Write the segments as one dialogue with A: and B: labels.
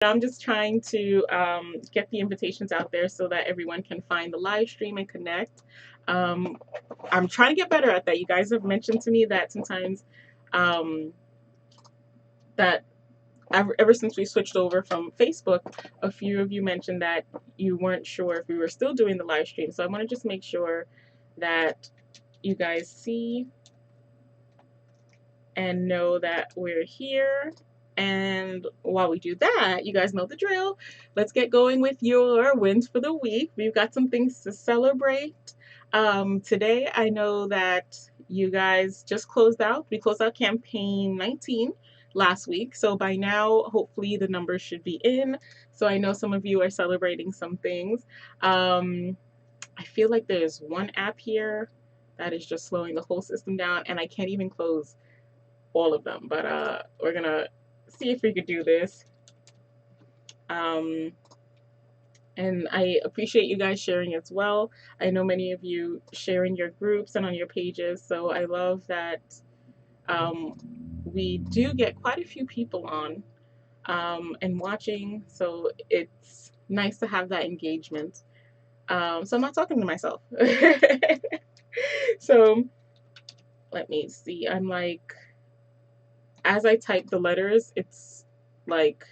A: I'm just trying to get the invitations out there so that everyone can find the live stream and connect. Um, I'm trying to get better at that. You guys have mentioned to me that sometimes um, that ever since we switched over from Facebook, a few of you mentioned that you weren't sure if we were still doing the live stream. So I want to just make sure that you guys see and know that we're here. And while we do that, you guys know the drill. Let's get going with your wins for the week. We've got some things to celebrate. Today, I know that you guys just closed out. We closed out campaign 19 last week. So by now, hopefully, the numbers should be in. So I know some of you are celebrating some things. I feel like there's one app here that is just slowing the whole system down, and I can't even close all of them, but we're gonna see if we could do this. Um, and I appreciate you guys sharing as well. I know many of you share in your groups and on your pages, so I love that um, we do get quite a few people on and watching, so it's nice to have that engagement. So I'm not talking to myself. So let me see. I'm like, as I type the letters, it's like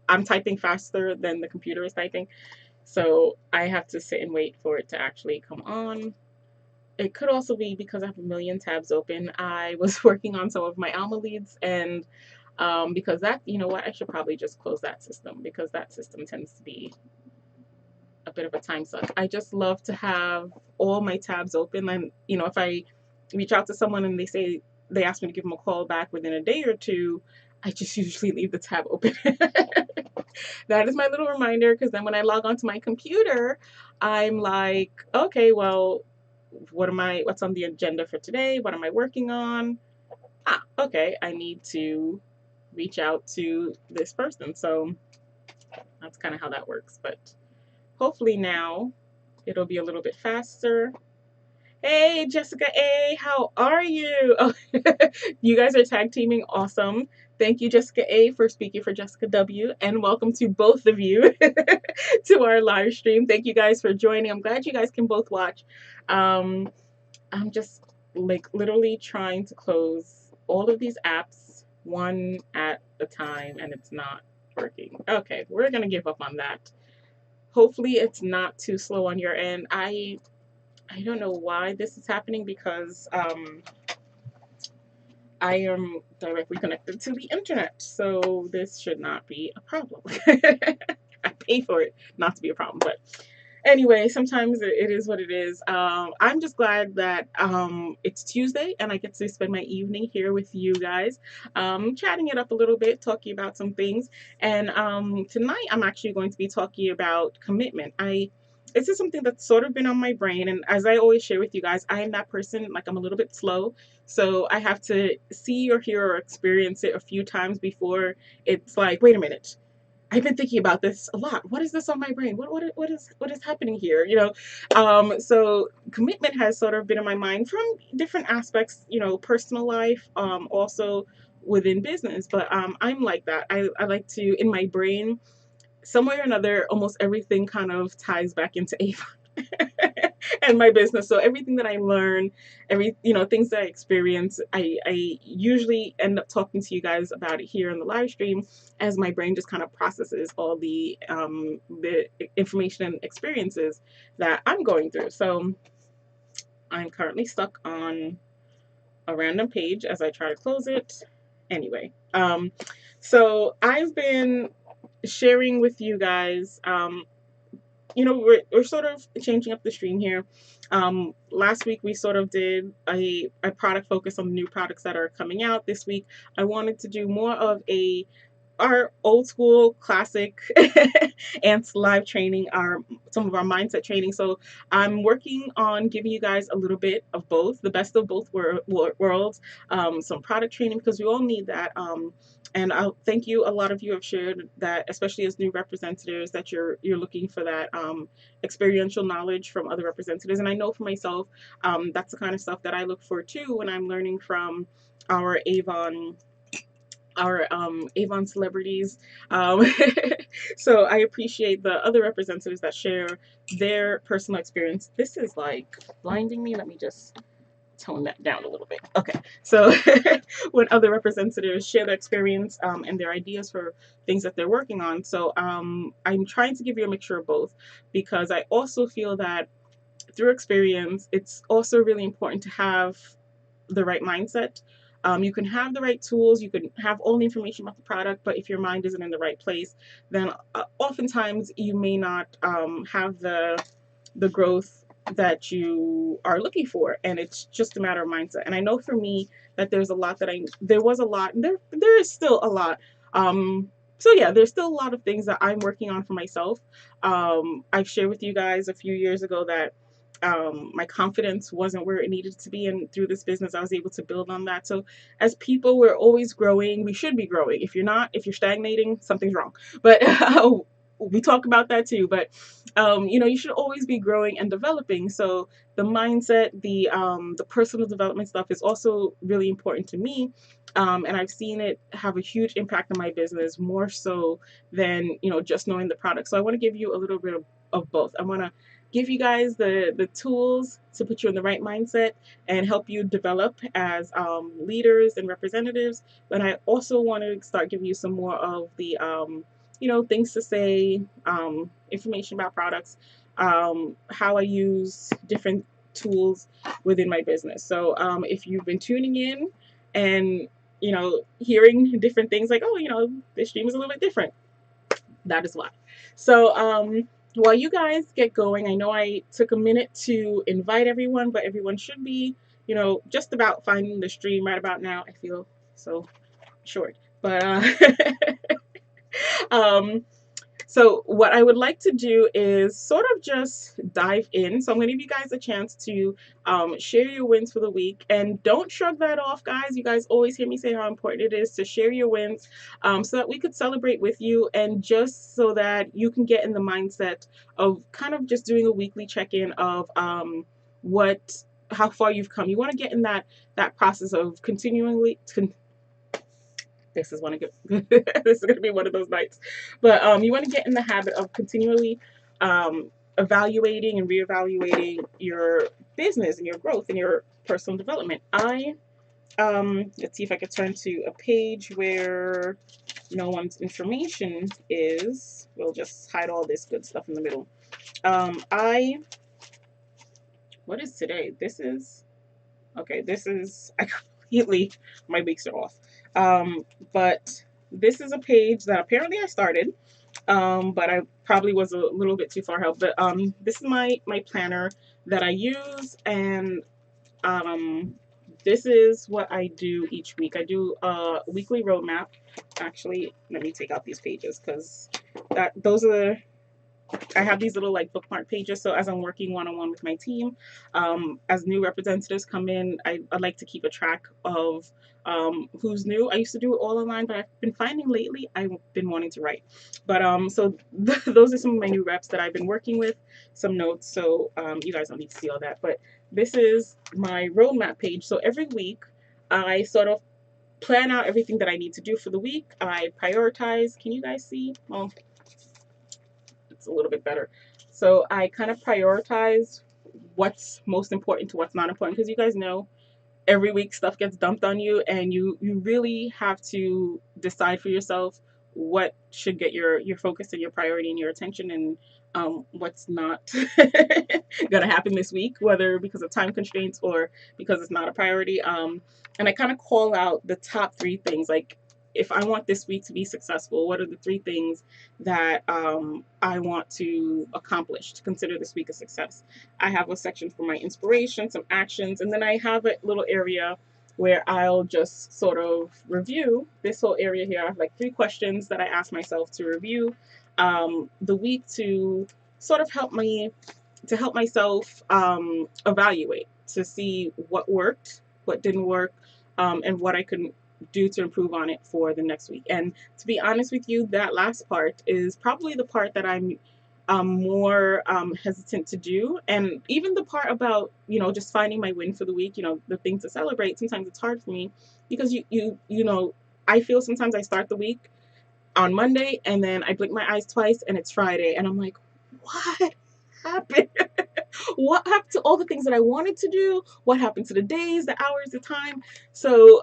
A: I'm typing faster than the computer is typing. So I have to sit and wait for it to actually come on. It could also be because I have a million tabs open. I was working on some of my Alma leads, and because that, you know what, I should probably just close that system because that system tends to be a bit of a time suck. I just love to have all my tabs open. And, you know, if I reach out to someone and they ask me to give them a call back within a day or two, I just usually leave the tab open. That is my little reminder because then when I log onto my computer, I'm like, okay, well, what's on the agenda for today? What am I working on? Ah, okay, I need to reach out to this person. So that's kind of how that works. But hopefully now it'll be a little bit faster. Hey, Jessica A, how are you? Oh, you guys are tag teaming. Awesome. Thank you, Jessica A, for speaking for Jessica W. And welcome to both of you to our live stream. Thank you guys for joining. I'm glad you guys can both watch. I'm just like literally trying to close all of these apps one at a time, and it's not working. Okay, we're going to give up on that. Hopefully, it's not too slow on your end. I don't know why this is happening because I am directly connected to the internet, so this should not be a problem. I pay for it not to be a problem, but anyway, sometimes it is what it is. I'm just glad that it's Tuesday and I get to spend my evening here with you guys, chatting it up a little bit, talking about some things. And tonight I'm actually going to be talking about commitment. This is something that's sort of been on my brain, and as I always share with you guys, I am that person, like I'm a little bit slow, so I have to see or hear or experience it a few times before it's like, wait a minute, I've been thinking about this a lot. What is this on my brain? What is happening here? So commitment has sort of been in my mind from different aspects, personal life, also within business. But I'm like that. I like to, in my brain, some way or another, almost everything kind of ties back into Avon and my business. So everything that I learn, things that I experience, I usually end up talking to you guys about it here in the live stream as my brain just kind of processes all the information and experiences that I'm going through. So I'm currently stuck on a random page as I try to close it. Anyway, so I've been sharing with you guys. We're sort of changing up the stream here. Last week we sort of did a product focus on the new products that are coming out. This week I wanted to do more of our old school classic ants live training, some of our mindset training. So I'm working on giving you guys a little bit of both, the best of both worlds, some product training because we all need that. And I'll thank you. A lot of you have shared that, especially as new representatives, that you're looking for that experiential knowledge from other representatives. And I know for myself, that's the kind of stuff that I look for too when I'm learning from our Avon our Avon celebrities. Um, so I appreciate the other representatives that share their personal experience. This is like blinding me. Let me just tone that down a little bit. Okay, so when other representatives share their experience and their ideas for things that they're working on. So I'm trying to give you a mixture of both, because I also feel that through experience, it's also really important to have the right mindset. You can have the right tools, you can have all the information about the product, but if your mind isn't in the right place, then oftentimes you may not have the growth that you are looking for, and it's just a matter of mindset. And I know for me that there was a lot, and there is still a lot. So yeah, there's still a lot of things that I'm working on for myself. I've shared with you guys a few years ago that my confidence wasn't where it needed to be, and through this business I was able to build on that. So as people, we're always growing. We should be growing. If you're not, if you're stagnating, something's wrong. But we talk about that too. But you should always be growing and developing. So the mindset, the personal development stuff is also really important to me. And I've seen it have a huge impact on my business, more so than just knowing the product. So I want to give you a little bit of both. I want to give you guys the tools to put you in the right mindset and help you develop as leaders and representatives. But I also want to start giving you some more of the things to say, information about products, how I use different tools within my business. So if you've been tuning in and hearing different things like, oh, this stream is a little bit different, that is why. So while you guys get going, I know I took a minute to invite everyone, but everyone should be, just about finding the stream right about now. I feel so short, but um, so what I would like to do is sort of just dive in. So I'm going to give you guys a chance to share your wins for the week. And don't shrug that off, guys. You guys always hear me say how important it is to share your wins, so that we could celebrate with you, and just so that you can get in the mindset of kind of just doing a weekly check-in of how far you've come. You want to get in that process of continually this is one of this is going to be one of those nights. But you want to get in the habit of continually evaluating and reevaluating your business and your growth and your personal development. Let's see if I could turn to a page where no one's information is. We'll just hide all this good stuff in the middle. What is today? This is okay. This is I completely my weeks are off. But this is a page that apparently I started, but I probably was a little bit too far help. But this is my planner that I use, and this is what I do each week. I do a weekly roadmap. Actually, let me take out these pages because those are I have these little like bookmark pages. So as I'm working one-on-one with my team, as new representatives come in, I like to keep a track of who's new. I used to do it all online, but I've been finding lately I've been wanting to write. But so those are some of my new reps that I've been working with, some notes. So you guys don't need to see all that. But this is my roadmap page. So every week I sort of plan out everything that I need to do for the week. I prioritize. Can you guys see? Well, it's a little bit better. So I kind of prioritize what's most important to what's not important, because you guys know every week stuff gets dumped on you, and you really have to decide for yourself what should get your focus and your priority and your attention, and what's not gonna happen this week, whether because of time constraints or because it's not a priority. And I kind of call out the top three things, like if I want this week to be successful, what are the three things that I want to accomplish to consider this week a success? I have a section for my inspiration, some actions, and then I have a little area where I'll just sort of review this whole area here. I have like 3 questions that I ask myself to review the week to sort of help myself evaluate, to see what worked, what didn't work, and what I could do to improve on it for the next week. And to be honest with you, that last part is probably the part that I'm more hesitant to do. And even the part about, just finding my win for the week, the thing to celebrate, sometimes it's hard for me because you know, I feel sometimes I start the week on Monday and then I blink my eyes twice and it's Friday and I'm like, what happened? What happened to all the things that I wanted to do? What happened to the days, the hours, the time? So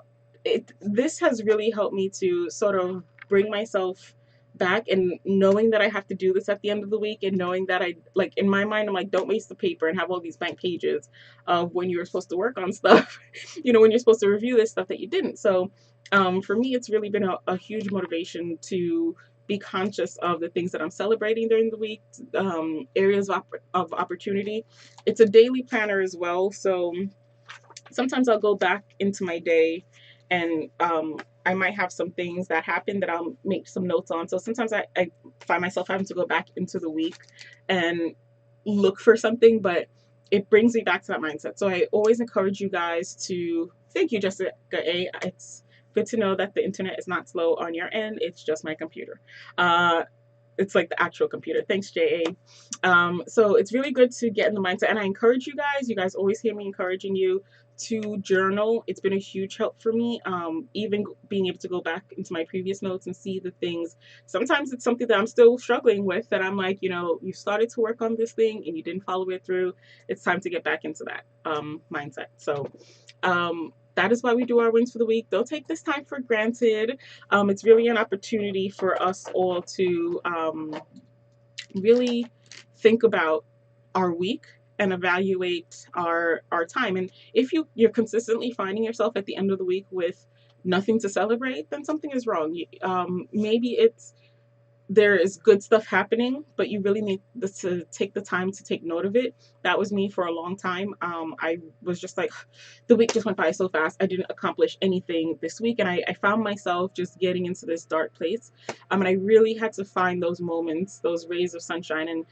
A: this has really helped me to sort of bring myself back, and knowing that I have to do this at the end of the week, and knowing that I, like, in my mind I'm like, don't waste the paper and have all these blank pages of when you were supposed to work on stuff, when you're supposed to review this stuff that you didn't. So for me, it's really been a huge motivation to be conscious of the things that I'm celebrating during the week, areas of opportunity. It's a daily planner as well. So sometimes I'll go back into my day and I might have some things that happen that I'll make some notes on. So sometimes I find myself having to go back into the week and look for something, but it brings me back to that mindset. So I always encourage you guys to, thank you, Jessica A. It's good to know that the internet is not slow on your end. It's just my computer. It's like the actual computer. Thanks, JA. So it's really good to get in the mindset. And I encourage you guys always hear me encouraging you to journal. It's been a huge help for me. Even being able to go back into my previous notes and see the things. Sometimes it's something that I'm still struggling with that I'm like, you started to work on this thing and you didn't follow it through. It's time to get back into that mindset. So that is why we do our wins for the week. Don't take this time for granted. It's really an opportunity for us all to really think about our week and evaluate our time. And if you're consistently finding yourself at the end of the week with nothing to celebrate, then something is wrong. Maybe there is good stuff happening, but you really need to take the time to take note of it. That was me for a long time. I was just like, the week just went by so fast. I didn't accomplish anything this week, and I found myself just getting into this dark place. And I really had to find those moments, those rays of sunshine. And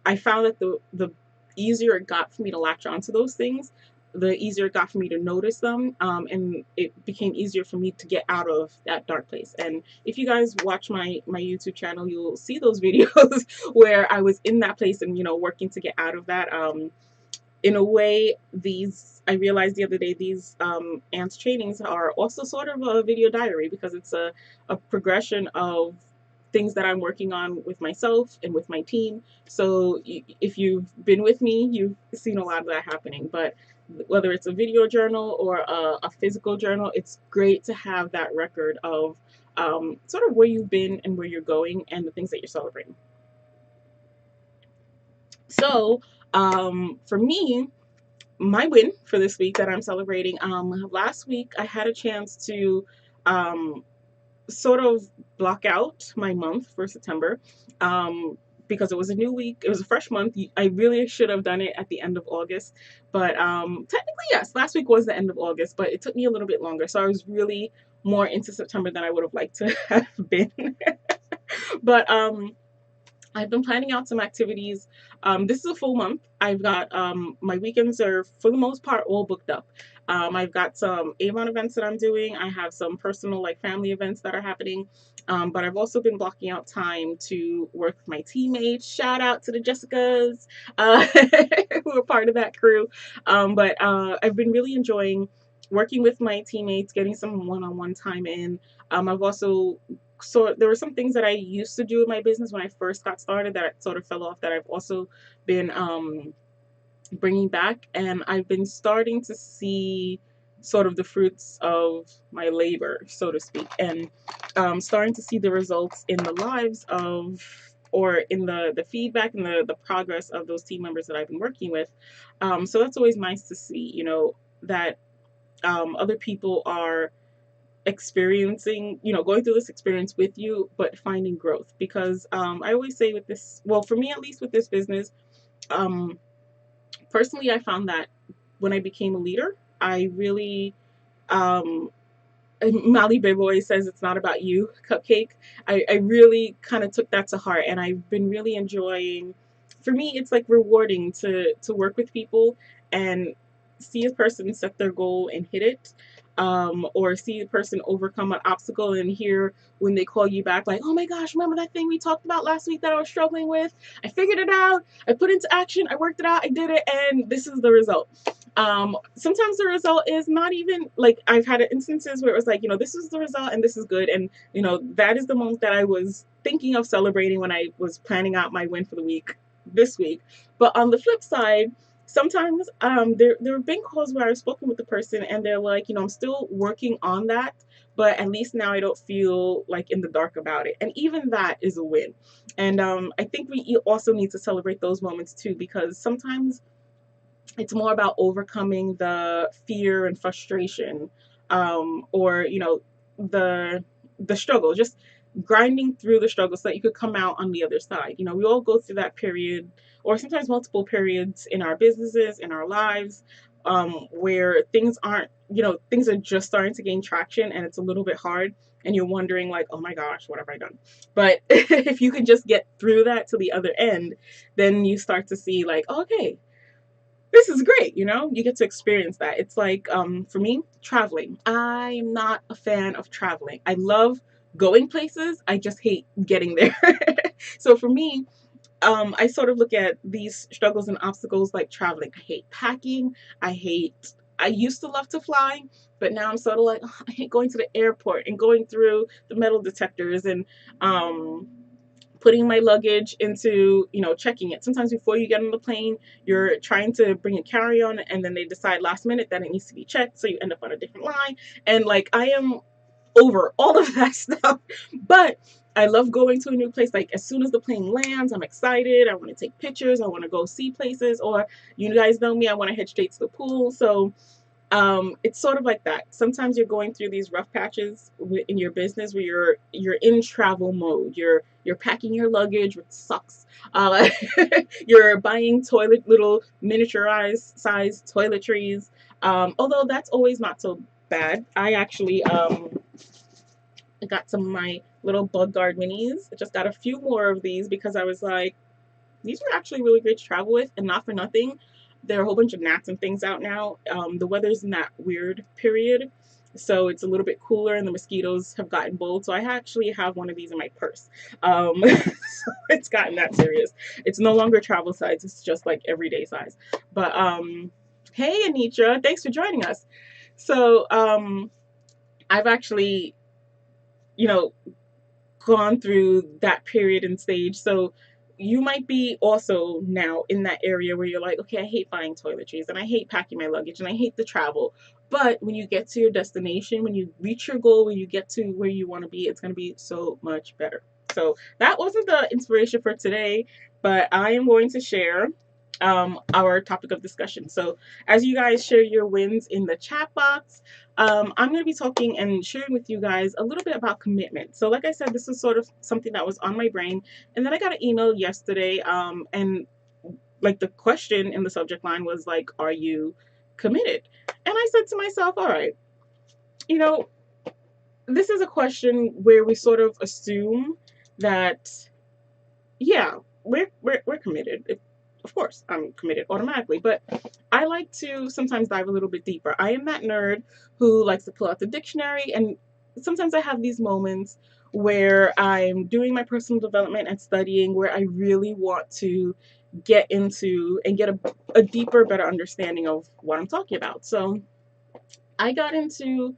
A: I found that the easier it got for me to latch onto those things, the easier it got for me to notice them, and it became easier for me to get out of that dark place. And if you guys watch my YouTube channel, you'll see those videos where I was in that place and working to get out of that. In a way, I realized the other day, these ANTS trainings are also sort of a video diary, because it's a progression of things that I'm working on with myself and with my team. So if you've been with me, you've seen a lot of that happening. But whether it's a video journal or a physical journal, it's great to have that record of sort of where you've been and where you're going and the things that you're celebrating. So for me, my win for this week that I'm celebrating, last week I had a chance to sort of block out my month for September, because it was a new week. It was a fresh month. I really should have done it at the end of August, but technically, yes, last week was the end of August, but it took me a little bit longer. So I was really more into September than I would have liked to have been. But I've been planning out some activities. This is a full month. I've got my weekends are for the most part all booked up. I've got some Avon events that I'm doing. I have some personal, like, family events that are happening. But I've also been blocking out time to work with my teammates. Shout out to the Jessicas who are part of that crew. But I've been really enjoying working with my teammates, getting some one-on-one time in. I've also there were some things that I used to do in my business when I first got started that sort of fell off, that I've also been bringing back, and I've been starting to see sort of the fruits of my labor, so to speak, and starting to see the results in the lives of, or in the feedback and the progress of those team members that I've been working with. So that's always nice to see, that other people are experiencing, going through this experience with you, but finding growth. Because I always say with this, well, for me at least with this business, personally, I found that when I became a leader, I really, Molly Bibb always says it's not about you, Cupcake. I really kind of took that to heart, and I've been really enjoying, for me, it's like rewarding to work with people and see a person set their goal and hit it, or see a person overcome an obstacle and hear when they call you back, like, oh my gosh, remember that thing we talked about last week that I was struggling with? I figured it out, I put it into action, I worked it out, I did it, and this is the result. Sometimes the result is not even like, I've had instances where it was like, this is the result and this is good, and that is the moment that I was thinking of celebrating when I was planning out my win for the week this week. But on the flip side, sometimes there have been calls where I've spoken with the person and they're like, I'm still working on that, but at least now I don't feel like in the dark about it, and even that is a win. And I think we also need to celebrate those moments too, because sometimes it's more about overcoming the fear and frustration, or the struggle, just grinding through the struggle so that you could come out on the other side. We all go through that period, or sometimes multiple periods in our businesses, in our lives, where things are just starting to gain traction and it's a little bit hard, and you're wondering like, oh my gosh, what have I done? But if you can just get through that to the other end, then you start to see like, okay, this is great. You get to experience that. It's like, for me, traveling. I'm not a fan of traveling. I love going places, I just hate getting there. So for me, I sort of look at these struggles and obstacles like traveling. I hate packing. I used to love to fly, but now I'm sort of like, oh, I hate going to the airport and going through the metal detectors and putting my luggage into, checking it. Sometimes before you get on the plane, you're trying to bring a carry-on, and then they decide last minute that it needs to be checked, so you end up on a different line. And like, I am over all of that stuff. But I love going to a new place. Like, as soon as the plane lands, I'm excited. I want to take pictures. I want to go see places. Or, you guys know me, I want to head straight to the pool. So it's sort of like that. Sometimes you're going through these rough patches in your business where you're in travel mode. You're packing your luggage, which sucks. Uh, you're buying little miniaturized size toiletries. Although that's always not so bad. I actually got some of my little bug guard minis. I just got a few more of these because I was like, these are actually really great to travel with, and not for nothing, there are a whole bunch of gnats and things out now. The weather's in that weird period, so it's a little bit cooler and the mosquitoes have gotten bold. So I actually have one of these in my purse. So it's gotten that serious. It's no longer travel size, it's just like everyday size. But hey Anitra, thanks for joining us. So I've actually, you know, gone through that period and stage. So you might be also now in that area where you're like, okay, I hate buying toiletries and I hate packing my luggage and I hate the travel. But when you get to your destination, when you reach your goal, when you get to where you want to be, it's going to be so much better. So that wasn't the inspiration for today, but I am going to share our topic of discussion. So as you guys share your wins in the chat box, I'm going to be talking and sharing with you guys a little bit about commitment. So like I said, this is sort of something that was on my brain. And then I got an email yesterday, and like the question in the subject line was like, are you committed? And I said to myself, all right, you know, this is a question where we sort of assume that, yeah, we're committed. Of course, I'm committed automatically, but I like to sometimes dive a little bit deeper. I am that nerd who likes to pull out the dictionary, and sometimes I have these moments where I'm doing my personal development and studying where I really want to get into and get a deeper, better understanding of what I'm talking about. So I got into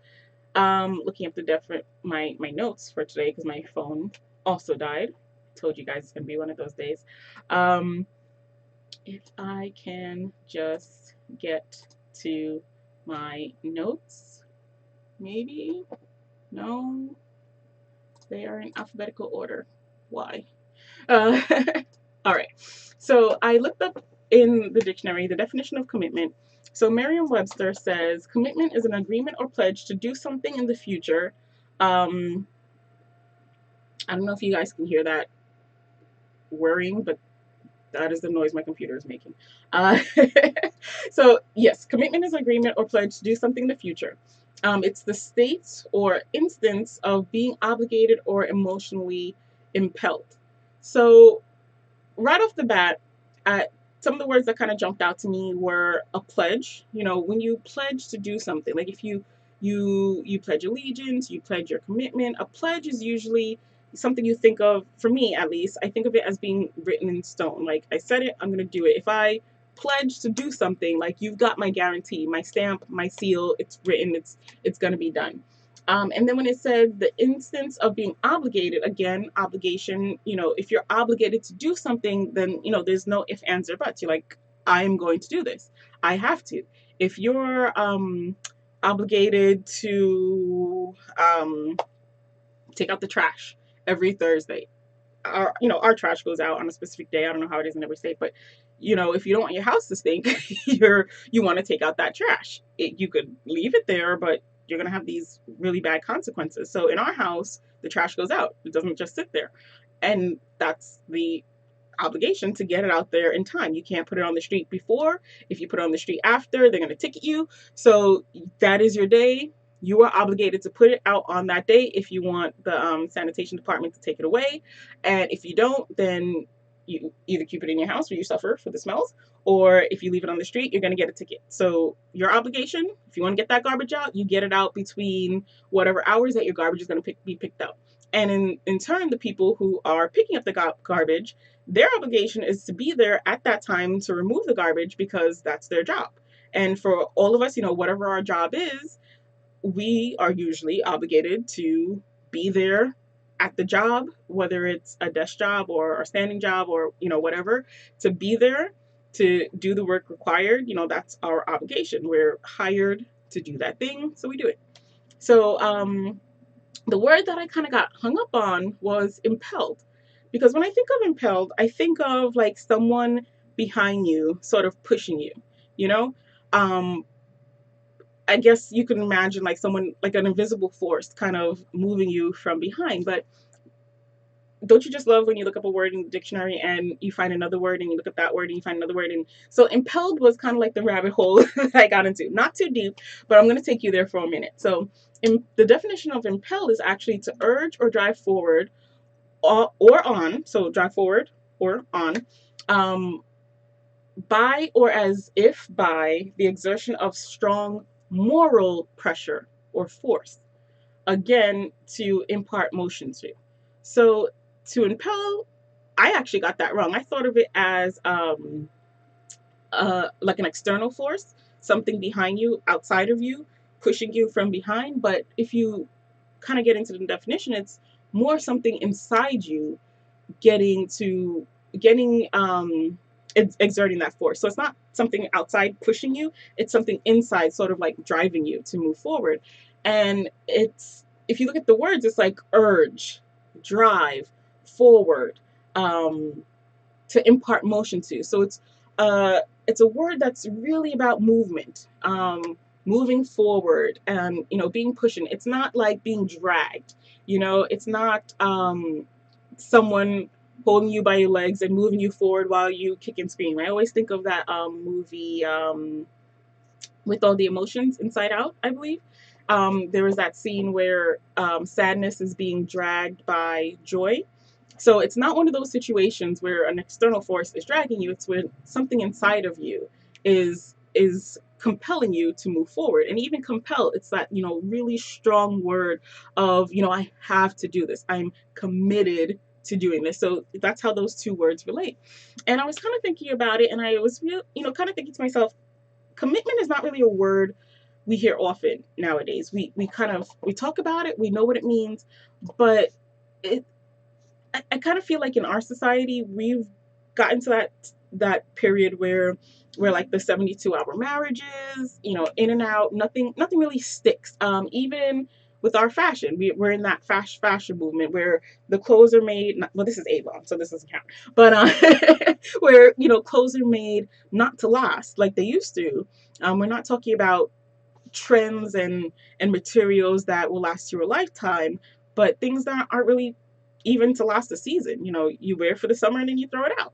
A: looking up the different my notes for today because my phone also died. Told you guys it's gonna be one of those days. Um, if I can just get to my notes, maybe. No, they are in alphabetical order. Why? Uh, all right. So I looked up in the dictionary the definition of commitment. So Merriam-Webster says commitment is an agreement or pledge to do something in the future. I don't know if you guys can hear that whirring, but that is the noise my computer is making. Uh, so yes, commitment is an agreement or pledge to do something in the future. It's the state or instance of being obligated or emotionally impelled. So right off the bat, some of the words that kind of jumped out to me were a pledge. When you pledge to do something, like if you pledge allegiance, you pledge your commitment. A pledge is usually something you think of, for me at least, I think of it as being written in stone. Like, I said it, I'm going to do it. If I pledge to do something, like you've got my guarantee, my stamp, my seal, it's written, it's going to be done. And then when it said the instance of being obligated, again, obligation, if you're obligated to do something, then, there's no if, ands, or buts. You're like, I'm going to do this. I have to. If you're obligated to take out the trash every Thursday, our trash goes out on a specific day. I don't know how it is in every state, but if you don't want your house to stink, you want to take out that trash. You could leave it there, but you're gonna have these really bad consequences. So in our house, the trash goes out. It doesn't just sit there, and that's the obligation to get it out there in time. You can't put it on the street before. If you put it on the street after, they're going to ticket you. So that is your day. You are obligated to put it out on that day if you want the sanitation department to take it away. And if you don't, then you either keep it in your house where you suffer for the smells, or if you leave it on the street, you're going to get a ticket. So your obligation, if you want to get that garbage out, you get it out between whatever hours that your garbage is going to be picked up. And in turn, the people who are picking up the garbage, their obligation is to be there at that time to remove the garbage, because that's their job. And for all of us, whatever our job is, we are usually obligated to be there at the job, whether it's a desk job or a standing job or, whatever, to be there to do the work required. That's our obligation. We're hired to do that thing, so we do it. So the word that I kind of got hung up on was impelled. Because when I think of impelled, I think of like someone behind you sort of pushing you, you know? I guess you can imagine like someone, like an invisible force kind of moving you from behind. But don't you just love when you look up a word in the dictionary and you find another word, and you look up that word and you find another word? And so impelled was kind of like the rabbit hole that I got into. Not too deep, but I'm going to take you there for a minute. So the definition of impelled is actually to urge or drive forward or on. So drive forward or on, by or as if by the exertion of strong moral pressure or force, again, to impart motion to. So to impel, I actually got that wrong. I thought of it as like an external force, something behind you, outside of you, pushing you from behind. But if you kind of get into the definition, it's more something inside you getting exerting that force. So it's not something outside pushing you, it's something inside sort of like driving you to move forward. And it's, if you look at the words, it's like urge, drive, forward, to impart motion to. So it's a word that's really about movement, moving forward, and being pushing. It's not like being dragged. It's not someone holding you by your legs and moving you forward while you kick and scream. I always think of that movie with all the emotions, Inside Out, I believe. There was that scene where sadness is being dragged by joy. So it's not one of those situations where an external force is dragging you. It's when something inside of you is compelling you to move forward. And even compel, it's that really strong word of I have to do this. I'm committed to doing this. So that's how those two words relate. And I was kind of thinking about it, and I was kind of thinking to myself, commitment is not really a word we hear often nowadays. We talk about it, we know what it means, but I kind of feel like in our society we've gotten to that period where like the 72-hour marriages, in and out, nothing really sticks. Even with our fashion, we're in that fashion movement where the clothes are made. Well, this is Avon, so this doesn't count. But where clothes are made not to last like they used to. We're not talking about trends and materials that will last you a lifetime, but things that aren't really even to last a season. You wear for the summer and then you throw it out.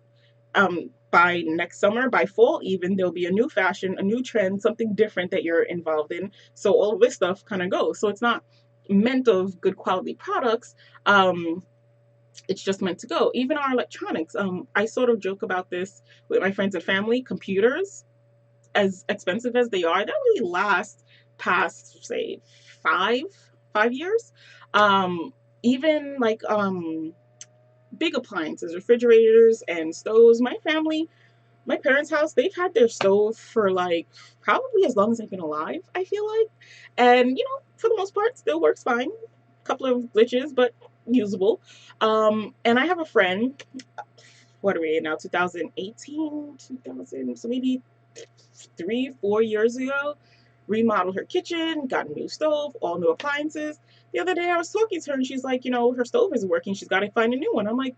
A: By next summer, by fall even, there'll be a new fashion, a new trend, something different that you're involved in. So all of this stuff kind of goes. So it's not meant of good quality products. It's just meant to go. Even our electronics. I sort of joke about this with my friends and family. Computers, as expensive as they are, they don't really last past, say, five years. Even like big appliances, refrigerators and stoves. My family, my parents' house, they've had their stove for like probably as long as I've been alive, I feel like. And, for the most part, still works fine. A couple of glitches, but usable. And I have a friend, what are we in now, 2018, 2000, so maybe 3, 4 years ago, remodeled her kitchen, got a new stove, all new appliances. The other day I was talking to her and she's like, her stove isn't working. She's got to find a new one. I'm like,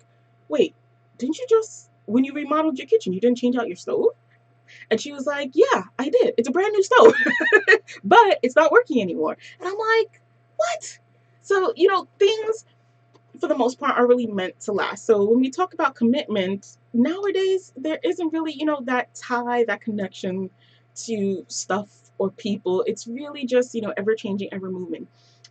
A: wait, didn't you just, when you remodeled your kitchen, you didn't change out your stove? And she was like, yeah, I did. It's a brand new stove, but it's not working anymore. And I'm like, what? So, things for the most part are really meant to last. So when we talk about commitment, nowadays there isn't really, that tie, that connection to stuff or people. It's really just, ever changing, ever moving.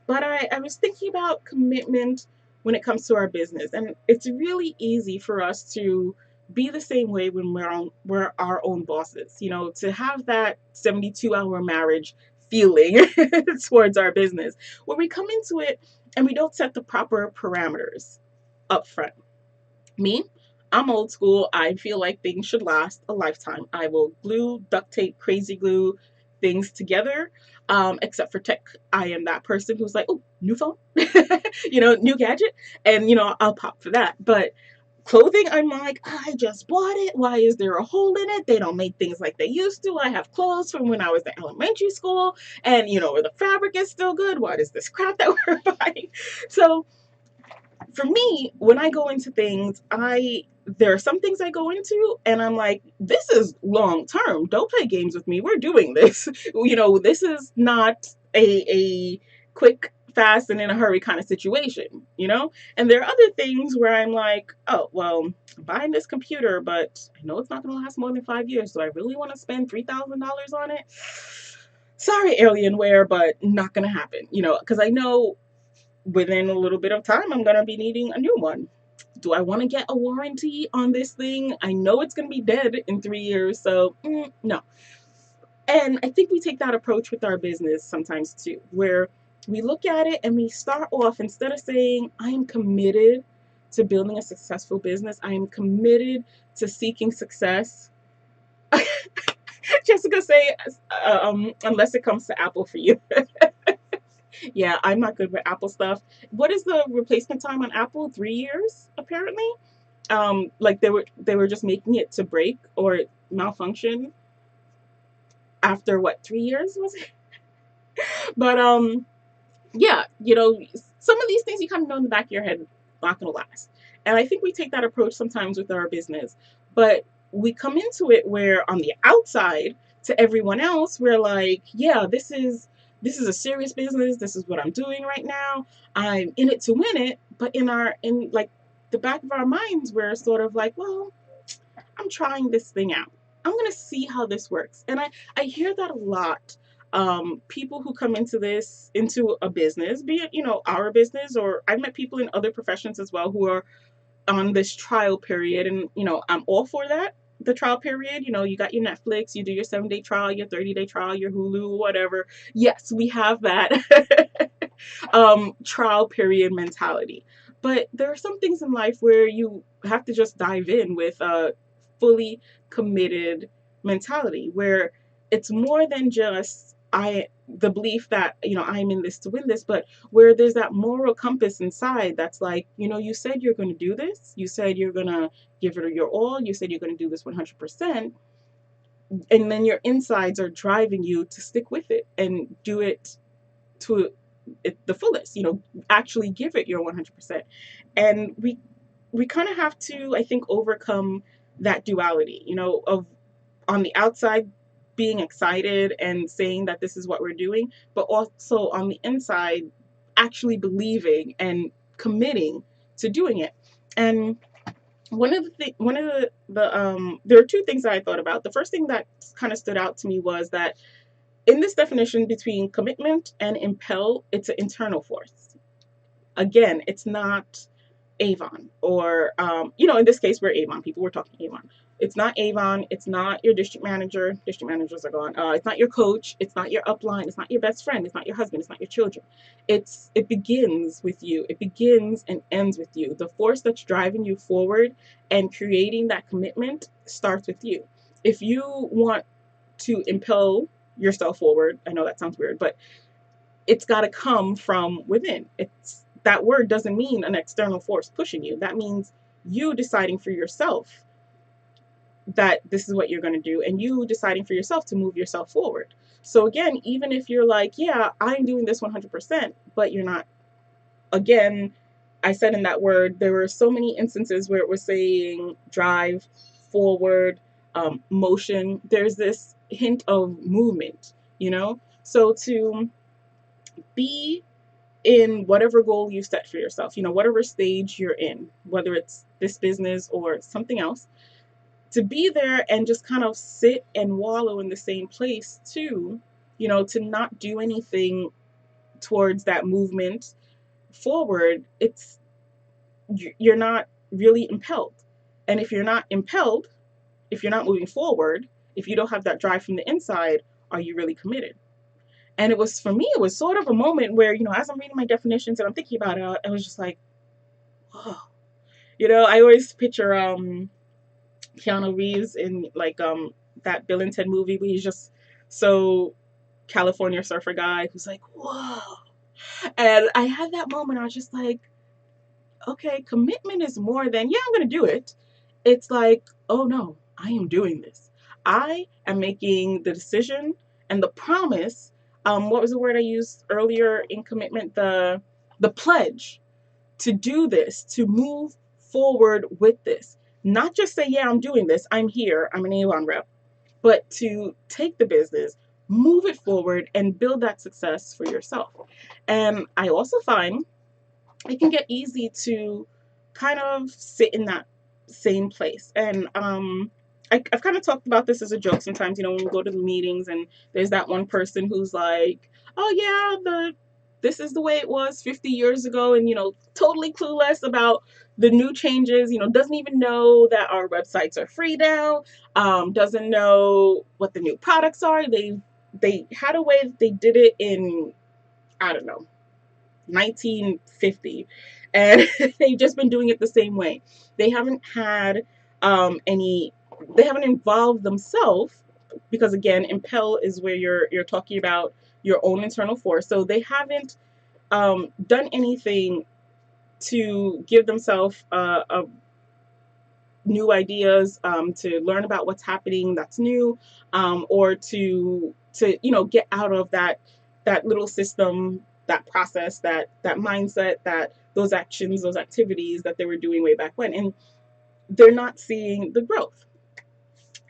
A: But I was thinking about commitment when it comes to our business. And it's really easy for us to be the same way when we're our own bosses, to have that 72-hour marriage feeling towards our business where we come into it and we don't set the proper parameters up front. Me, I'm old school. I feel like things should last a lifetime. I will glue, duct tape, crazy glue things together. Except for tech, I am that person who's like, oh, new phone, new gadget, and I'll pop for that. But clothing, I'm like, I just bought it. Why is there a hole in it? They don't make things like they used to. I have clothes from when I was in elementary school, and where the fabric is still good. What is this crap that we're buying? So for me, when I go into things, there are some things I go into and I'm like, this is long term. Don't play games with me. We're doing this. This is not a quick, fast, and in a hurry kind of situation. And there are other things where I'm like, oh, well, I'm buying this computer, but I know it's not going to last more than 5 years. So I really want to spend $3,000 on it. Sorry, Alienware, but not going to happen, because I know within a little bit of time, I'm going to be needing a new one. Do I want to get a warranty on this thing? I know it's going to be dead in 3 years, so no. And I think we take that approach with our business sometimes too, where we look at it and we start off, instead of saying, I am committed to building a successful business, I am committed to seeking success. Jessica say, unless it comes to Apple for you. Yeah, I'm not good with Apple stuff. What is the replacement time on Apple? 3 years, apparently. Like they were just making it to break or malfunction after what, 3 years was it? But yeah, some of these things you kind of know in the back of your head not gonna last. And I think we take that approach sometimes with our business, but we come into it where on the outside to everyone else, we're like, yeah, this is a serious business. This is what I'm doing right now. I'm in it to win it. But in like the back of our minds, we're sort of like, well, I'm trying this thing out. I'm going to see how this works. And I hear that a lot. People who come into a business, be it, our business, or I've met people in other professions as well who are on this trial period. And, I'm all for that. The trial period, you got your Netflix, you do your 7-day trial, your 30-day trial, your Hulu, whatever. Yes, we have that trial period mentality. But there are some things in life where you have to just dive in with a fully committed mentality where it's more than just the belief that I'm in this to win this, but where there's that moral compass inside that's like, you said you're going to do this, you said you're going to give it your all, you said you're going to do this 100%, and then your insides are driving you to stick with it and do it to the fullest, actually give it your 100%. And we kind of have to, I think, overcome that duality, of on the outside being excited and saying that this is what we're doing, but also on the inside actually believing and committing to doing it. And there are two things that I thought about. The first thing that kind of stood out to me was that in this definition between commitment and impel, it's an internal force. Again, it's not Avon or, in this case, we're Avon people. We're talking Avon. It's not Avon. It's not your district manager. District managers are gone. It's not your coach. It's not your upline. It's not your best friend. It's not your husband. It's not your children. It begins with you. It begins and ends with you. The force that's driving you forward and creating that commitment starts with you. if you want to impel yourself forward, I know that sounds weird, but it's got to come from within. It's that word doesn't mean an external force pushing you. That means you deciding for yourself that this is what you're going to do, and you deciding for yourself to move yourself forward. So again, even if you're like, yeah, I'm doing this 100%, but you're not, again, I said in that word, there were so many instances where it was saying drive, forward, motion. There's this hint of movement, you know? So to be in whatever goal you set for yourself, you know, whatever stage you're in, whether it's this business or something else, to be there and just kind of sit and wallow in the same place too, you know, to not do anything towards that movement forward, it's you're not really impelled. And if you're not impelled, if you're not moving forward, if you don't have that drive from the inside, are you really committed? And it was, for me, it was sort of a moment where, you know, as I'm reading my definitions and I'm thinking about it, I was just like, whoa. You know, I always picture Keanu Reeves in like that Bill and Ted movie where he's just so California surfer guy who's like, whoa. And I had that moment, I was just like, okay, commitment is more than, yeah, I'm going to do it. It's like, oh no, I am doing this. I am making the decision and the promise. What was the word I used earlier in commitment? The pledge to do this, to move forward with this. Not just say, yeah, I'm doing this. I'm here. I'm an Avon rep. But to take the business, move it forward, and build that success for yourself. And I also find it can get easy to kind of sit in that same place. And I've kind of talked about this as a joke sometimes, you know, when we go to the meetings and there's that one person who's like, oh yeah, this is the way it was 50 years ago, and, you know, totally clueless about the new changes, you know, doesn't even know that our websites are free now, doesn't know what the new products are. They had a way that they did it in, I don't know, 1950, and they've just been doing it the same way. They haven't had any, they haven't involved themselves, because again, impel is where you're talking about your own internal force. So they haven't done anything to give themselves a new ideas, to learn about what's happening that's new, or to you know, get out of that little system, that process, that mindset, that those actions, those activities that they were doing way back when, and they're not seeing the growth.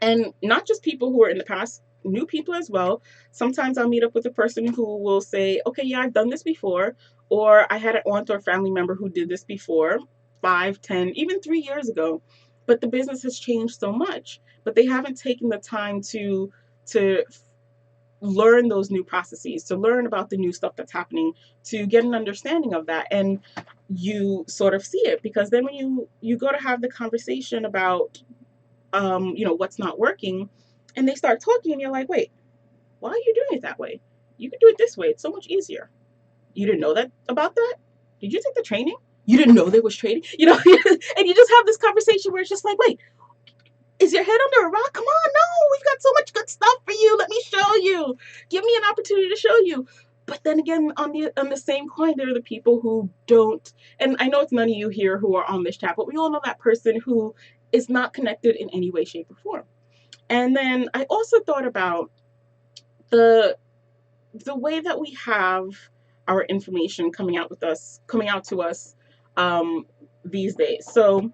A: And not just people who are in the past, new people as well. Sometimes I'll meet up with a person who will say, okay, yeah, I've done this before, or I had an aunt or family member who did this before, 5, 10, even 3 years ago, but the business has changed so much, but they haven't taken the time to learn those new processes, to learn about the new stuff that's happening, to get an understanding of that. And you sort of see it, because then when you go to have the conversation about you know, what's not working, and they start talking, and you're like, wait, why are you doing it that way? You can do it this way. It's so much easier. You didn't know that about that? Did you take the training? You didn't know there was training? You know, and you just have this conversation where it's just like, wait, is your head under a rock? Come on, no, we've got so much good stuff for you. Let me show you. Give me an opportunity to show you. But then again, on the same coin, there are the people who don't, and I know it's none of you here who are on this chat, but we all know that person who is not connected in any way, shape, or form. And then I also thought about the way that we have our information coming out to us um, these days. So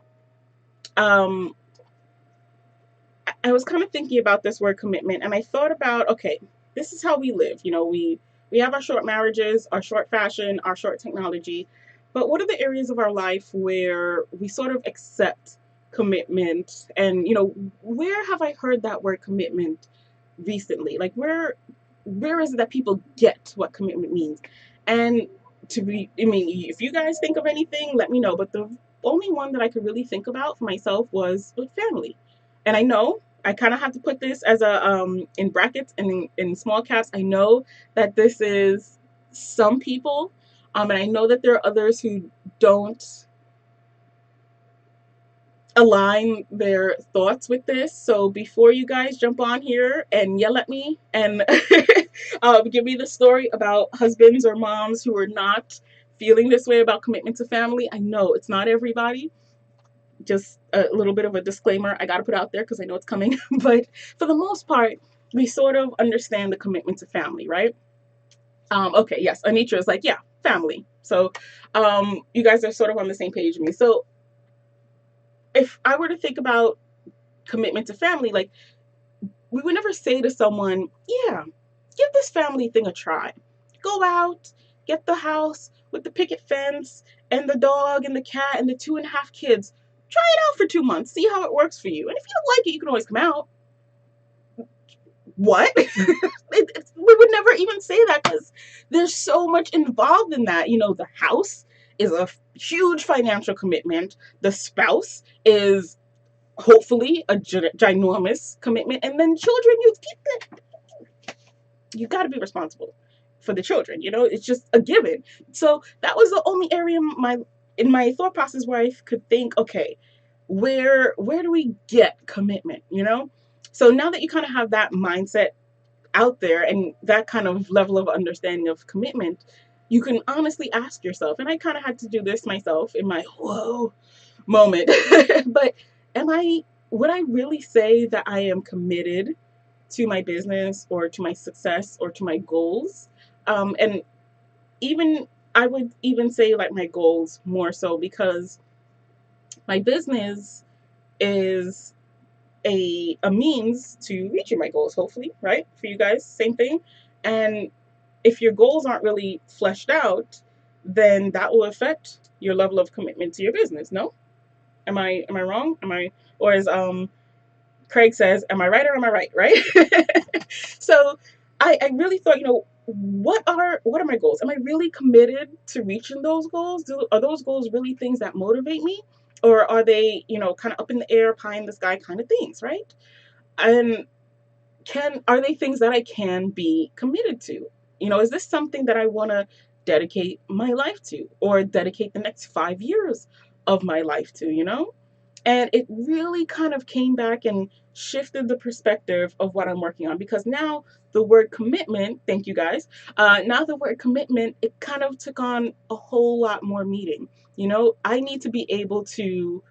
A: um, I was kind of thinking about this word commitment, and I thought about, okay, this is how we live. You know, we have our short marriages, our short fashion, our short technology, but what are the areas of our life where we sort of accept commitment? And, you know, where have I heard that word commitment recently? Like, where is it that people get what commitment means? And to be, I mean, if you guys think of anything, let me know. But the only one that I could really think about for myself was with family. And I know I kind of have to put this as a in brackets and in small caps. I know that this is some people, and I know that there are others who don't align their thoughts with this. So before you guys jump on here and yell at me and give me the story about husbands or moms who are not feeling this way about commitment to family, I know it's not everybody. Just a little bit of a disclaimer I got to put out there because I know it's coming. But for the most part, we sort of understand the commitment to family, right? Okay, yes, Anitra is like, yeah, family. So you guys are sort of on the same page with me. So if I were to think about commitment to family, like, we would never say to someone, yeah, give this family thing a try. Go out, get the house with the picket fence and the dog and the cat and the 2.5 kids. Try it out for 2 months, see how it works for you. And if you don't like it, you can always come out. What? We would never even say that because there's so much involved in that. The house is a huge financial commitment. The spouse is hopefully a ginormous commitment, and then children, you got to be responsible for the children. It's just a given. So that was the only area in my thought process where I could think, okay, where do we get commitment? So now that you kind of have that mindset out there and that kind of level of understanding of commitment, you can honestly ask yourself, and I kind of had to do this myself in my whoa moment, but would I really say that I am committed to my business or to my success or to my goals? And even I would even say like my goals more so, because my business is a means to reaching my goals, hopefully, right? For you guys, same thing. And if your goals aren't really fleshed out, then that will affect your level of commitment to your business. No? Am I wrong? Or as Craig says, am I right or am I right? Right? So I really thought, what are my goals? Am I really committed to reaching those goals? Are those goals really things that motivate me? Or are they, kind of up in the air, pie in the sky kind of things, right? And are they things that I can be committed to? Is this something that I want to dedicate my life to, or dedicate the next 5 years of my life to, And it really kind of came back and shifted the perspective of what I'm working on, because now the word commitment, thank you guys, now the word commitment, it kind of took on a whole lot more meaning. I need to be able to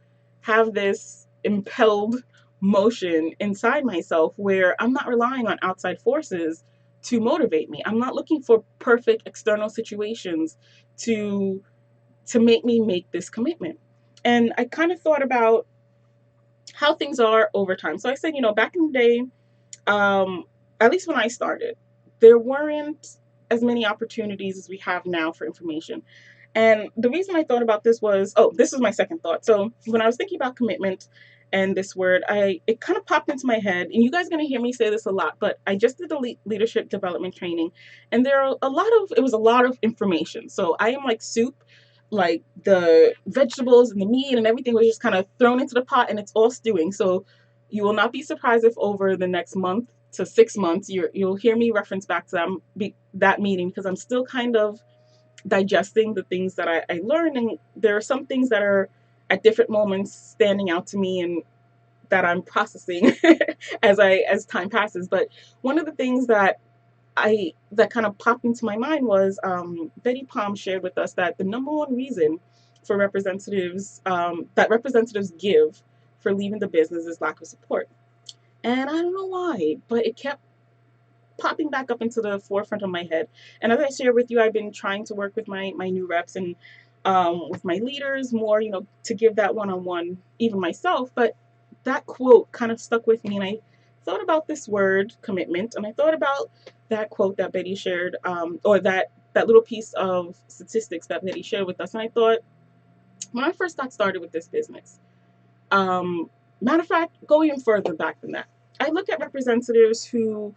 A: have this impelled motion inside myself where I'm not relying on outside forces to motivate me. I'm not looking for perfect external situations to make me make this commitment. And I kind of thought about how things are over time. So I said, back in the day, um, at least when I started, there weren't as many opportunities as we have now for information. And the reason I thought about this was, this is my second thought. So when I was thinking about commitment and this word, it kind of popped into my head. And you guys are going to hear me say this a lot, but I just did the leadership development training, and it was a lot of information. So I am like soup, like the vegetables and the meat and everything was just kind of thrown into the pot and it's all stewing. So you will not be surprised if over the next month to 6 months, you'll hear me reference back to that meeting, because I'm still kind of digesting the things that I learned, and there are some things that are at different moments standing out to me and that I'm processing as time passes. But one of the things that kind of popped into my mind was Betty Palm shared with us that the number one reason for representatives that representatives give for leaving the business is lack of support. And I don't know why, but it kept popping back up into the forefront of my head. And as I share with you, I've been trying to work with my new reps and with my leaders more, to give that one-on-one, even myself. But that quote kind of stuck with me, and I thought about this word commitment, and I thought about that quote that Betty shared, or that little piece of statistics that Betty shared with us. And I thought, when I first got started with this business, matter of fact, go even further back than that. I look at representatives who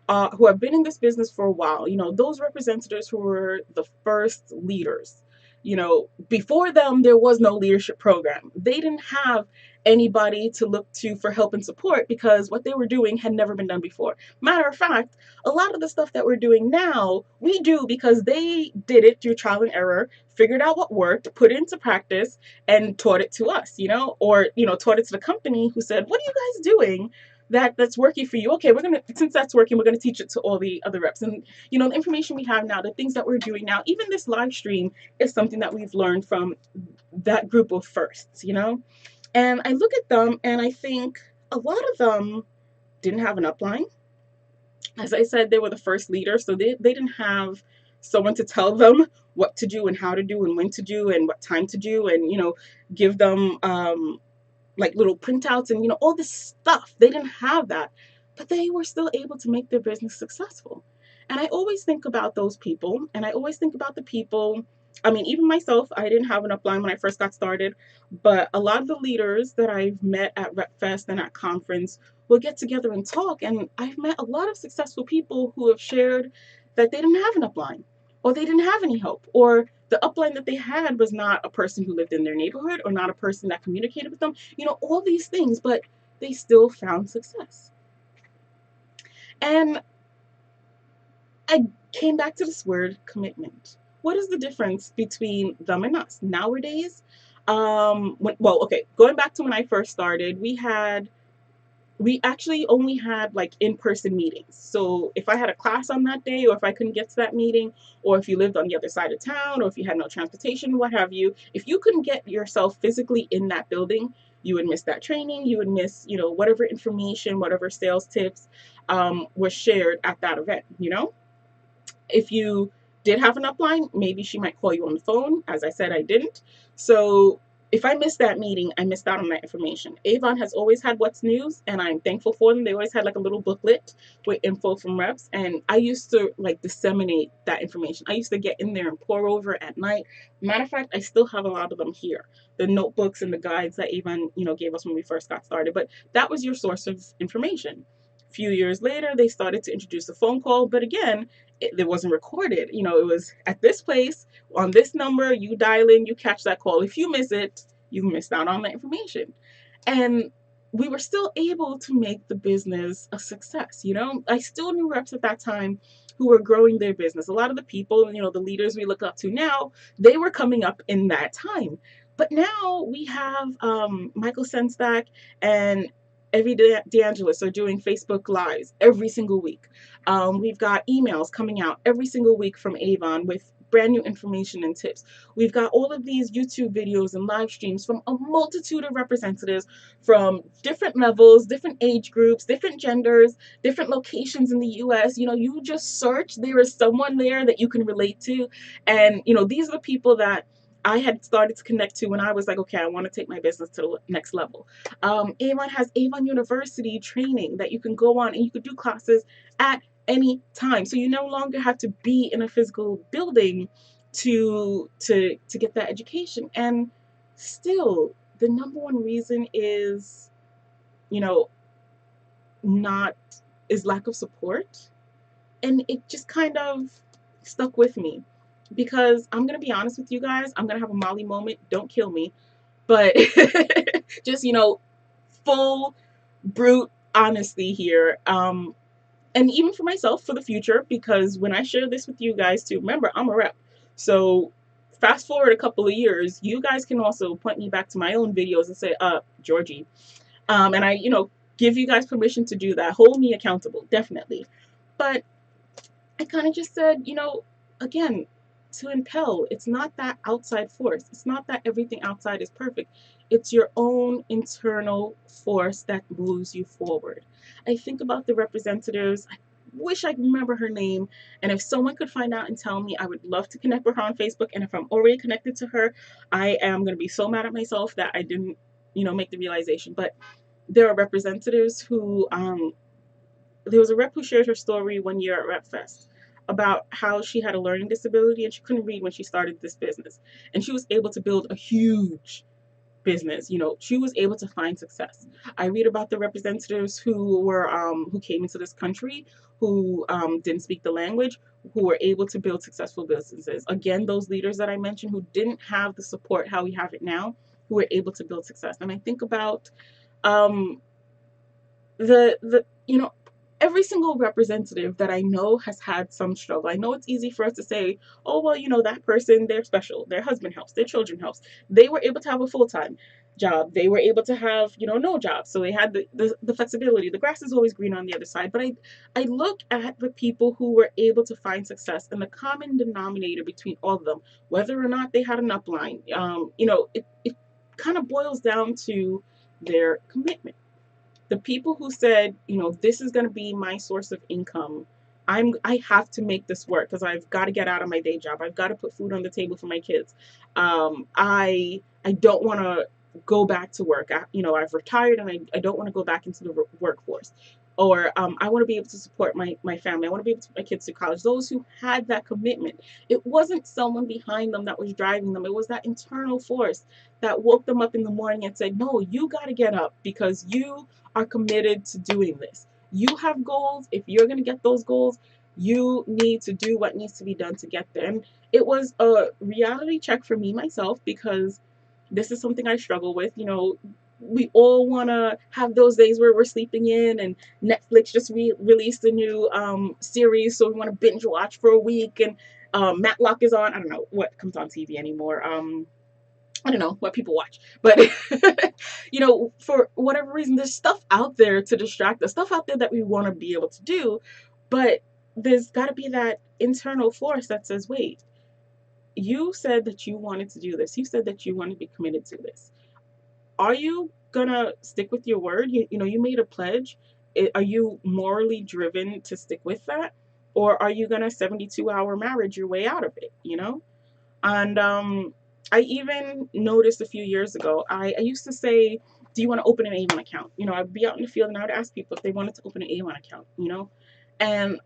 A: have been in this business for a while. Those representatives who were the first leaders. You know, before them, there was no leadership program. They didn't have anybody to look to for help and support because what they were doing had never been done before. Matter of fact, a lot of the stuff that we're doing now, we do because they did it through trial and error, figured out what worked, put it into practice, and taught it to us, you know, or, you know, taught it to the company who said, what are you guys doing that's working for you? Okay, we're going to, since that's working, we're going to teach it to all the other reps. And, you know, the information we have now, the things that we're doing now, even this live stream is something that we've learned from that group of firsts, you know? And I look at them and I think a lot of them didn't have an upline. As I said, they were the first leader, so they didn't have someone to tell them what to do and how to do and when to do and what time to do and, you know, give them like little printouts and, you know, all this stuff. They didn't have that, but they were still able to make their business successful. And I always think about those people, and I always think about the people. I mean, even myself, I didn't have an upline when I first got started, but a lot of the leaders that I've met at RepFest and at conference will get together and talk. And I've met a lot of successful people who have shared that they didn't have an upline, or they didn't have any help, or the upline that they had was not a person who lived in their neighborhood or not a person that communicated with them, you know, all these things, but they still found success. And I came back to this word commitment. What is the difference between them and us nowadays? Okay, going back to when I first started, we actually only had like in-person meetings. So if I had a class on that day, or if I couldn't get to that meeting, or if you lived on the other side of town, or if you had no transportation, what have you, if you couldn't get yourself physically in that building, you would miss that training. You would miss, you know, whatever information, whatever sales tips was shared at that event, you know. If you did have an upline, maybe she might call you on the phone. As I said, I didn't. So if I missed that meeting, I missed out on that information. Avon has always had what's news, and I'm thankful for them. They always had like a little booklet with info from reps, and I used to like disseminate that information. I used to get in there and pour over at night. Matter of fact, I still have a lot of them here, the notebooks and the guides that Avon, you know, gave us when we first got started. But that was your source of information. A few years later, they started to introduce a phone call, but again, it wasn't recorded. You know, it was at this place on this number, you dial in, you catch that call. If you miss it, you missed out on that information. And we were still able to make the business a success. You know, I still knew reps at that time who were growing their business. A lot of the people, you know, the leaders we look up to now, they were coming up in that time. But now we have Michael Senstack and Evie DeAngelis are doing Facebook Lives every single week. We've got emails coming out every single week from Avon with brand new information and tips. We've got all of these YouTube videos and live streams from a multitude of representatives from different levels, different age groups, different genders, different locations in the US. You know, you just search, there is someone there that you can relate to. And, you know, these are the people that I had started to connect to when I was like, okay, I want to take my business to the next level. Avon has Avon University training that you can go on and you could do classes at any time. So you no longer have to be in a physical building to get that education. And still, the number one reason is, you know, not is lack of support. And it just kind of stuck with me because I'm gonna be honest with you guys. I'm gonna have a Molly moment. Don't kill me, but just, you know, full brute honesty here. And even for myself for the future, because when I share this with you guys too, remember, I'm a rep. So fast forward a couple of years, you guys can also point me back to my own videos and say, Georgie. And I, you know, give you guys permission to do that. Hold me accountable, definitely. But I kind of just said, you know, again, to impel, it's not that outside force. It's not that everything outside is perfect. It's your own internal force that moves you forward. I think about the representatives. I wish I could remember her name. And if someone could find out and tell me, I would love to connect with her on Facebook. And if I'm already connected to her, I am going to be so mad at myself that I didn't, you know, make the realization. But there are representatives who there was a rep who shared her story one year at RepFest about how she had a learning disability and she couldn't read when she started this business. And she was able to build a huge business. You know, she was able to find success. I read about the representatives who came into this country who didn't speak the language, who were able to build successful businesses. Again, those leaders that I mentioned who didn't have the support how we have it now, who were able to build success. And I think about um, the you know, every single representative that I know has had some struggle. I know it's easy for us to say, oh well, you know, that person, they're special, their husband helps, their children helps, they were able to have a full-time job, they were able to have, you know, no job, so they had the flexibility. The grass is always green on the other side. But I look at the people who were able to find success, and the common denominator between all of them, whether or not they had an upline, you know, it kind of boils down to their commitment. The people who said, you know, this is going to be my source of income. I have to make this work because I've got to get out of my day job. I've got to put food on the table for my kids. I don't want to go back to work. You know, I've retired and I don't want to go back into the workforce. Or I want to be able to support my family. I want to be able to put my kids to college. Those who had that commitment. It wasn't someone behind them that was driving them. It was that internal force that woke them up in the morning and said, no, you got to get up because you are committed to doing this. You have goals. If you're going to get those goals, you need to do what needs to be done to get there. And it was a reality check for me myself, because this is something I struggle with. You know, we all want to have those days where we're sleeping in, and Netflix just released a new series, so we want to binge watch for a week, and Matlock is on. I don't know what comes on TV anymore. I don't know what people watch, but you know, for whatever reason, there's stuff out there to distract us, stuff out there that we want to be able to do, but there's got to be that internal force that says, wait, you said that you wanted to do this. You said that you wanted to be committed to this. Are you gonna stick with your word? You know, you made a pledge. Are you morally driven to stick with that? Or are you gonna 72-hour marriage your way out of it, you know? And I even noticed a few years ago, I used to say, do you want to open an Avon account? You know, I'd be out in the field and I would ask people if they wanted to open an Avon account, you know? And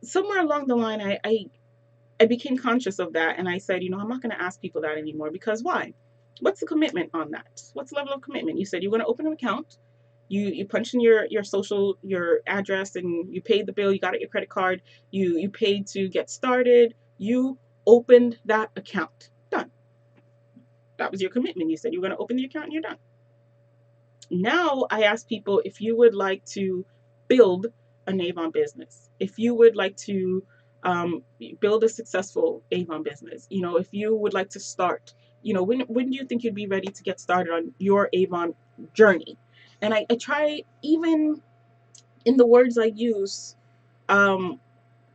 A: somewhere along the line, I became conscious of that. And I said, you know, I'm not going to ask people that anymore, because why? What's the commitment on that? What's the level of commitment? You said you're going to open an account. You punch in your social, your address, and you paid the bill. You got your credit card. You paid to get started. You opened that account. Done. That was your commitment. You said you were going to open the account and you're done. Now I ask people, if you would like to build an Avon business, if you would like to build a successful Avon business, you know, if you would like to start, you know, when do you think you'd be ready to get started on your Avon journey? And I try, even in the words I use, um,